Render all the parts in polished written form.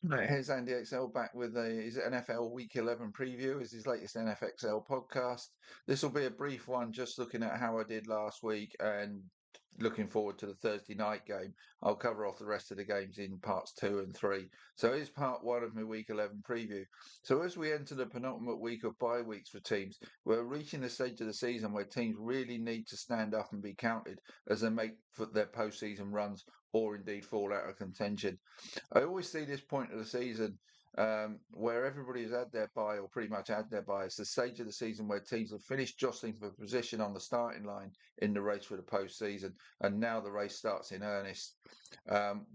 Right, here's Andy XL back with his NFL Week 11 preview, is his latest NFXL podcast. This will be a brief one, just looking at how I did last week and looking forward to the Thursday night game. I'll cover off the rest of the games in parts 2 and 3. So here's part 1 of my Week 11 preview. So as we enter the penultimate week of bye weeks for teams, we're reaching the stage of the season where teams really need to stand up and be counted as they make for their postseason runs or indeed fall out of contention. I always see this point of the season where everybody has had their bye or pretty much had their bye. It's the stage of the season where teams have finished jostling for position on the starting line in the race for the postseason, and now the race starts in earnest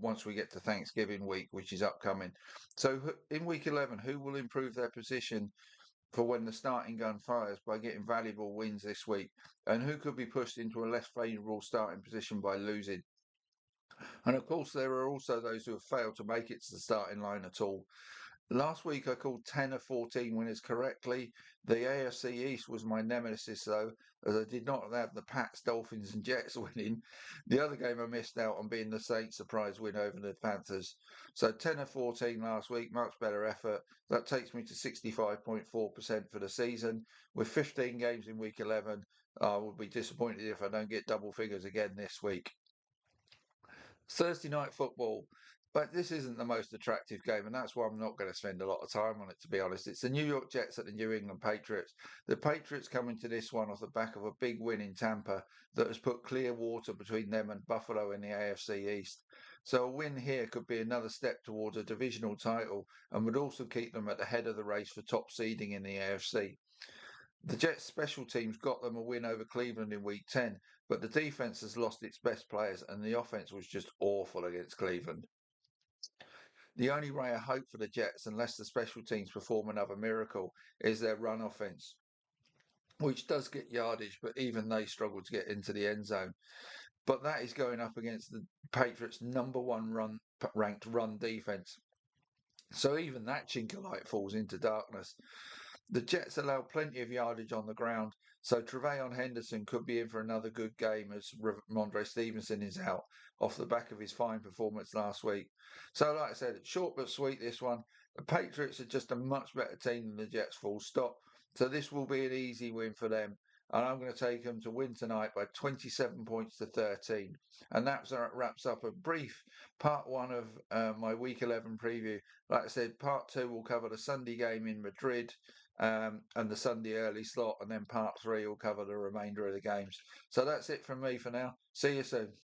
once we get to Thanksgiving week, which is upcoming. So in week 11, who will improve their position for when the starting gun fires by getting valuable wins this week, and who could be pushed into a less favourable starting position by losing? And of course, there are also those who have failed to make it to the starting line at all. Last week, I called 10 of 14 winners correctly. The AFC East was my nemesis, though, as I did not have the Pats, Dolphins, and Jets winning. The other game I missed out on being the Saints' surprise win over the Panthers. So 10 of 14 last week, much better effort. That takes me to 65.4% for the season. With 15 games in week 11, I would be disappointed if I don't get double figures again this week. Thursday night football. But this isn't the most attractive game, and that's why I'm not going to spend a lot of time on it, to be honest. It's the New York Jets at the New England Patriots. The Patriots come into this one off the back of a big win in Tampa that has put clear water between them and Buffalo in the AFC East. So a win here could be another step towards a divisional title and would also keep them at the head of the race for top seeding in the AFC. The Jets' special teams got them a win over Cleveland in week 10, but the defense has lost its best players and the offense was just awful against Cleveland. The only ray of hope for the Jets, unless the special teams perform another miracle, is their run offense, which does get yardage, but even they struggle to get into the end zone. But that is going up against the Patriots' number one ranked run defense. So even that chink of light falls into darkness. The Jets allow plenty of yardage on the ground, so Trevelyan Henderson could be in for another good game as Ramondre Stevenson is out off the back of his fine performance last week. So, like I said, short but sweet this one. The Patriots are just a much better team than the Jets, full stop. So this will be an easy win for them. And I'm going to take them to win tonight by 27 points to 13. And that wraps up a brief part 1 of my Week 11 preview. Like I said, part 2 will cover the Sunday game in Madrid and the Sunday early slot, and then part 3 will cover the remainder of the games. So that's it from me for now. See you soon.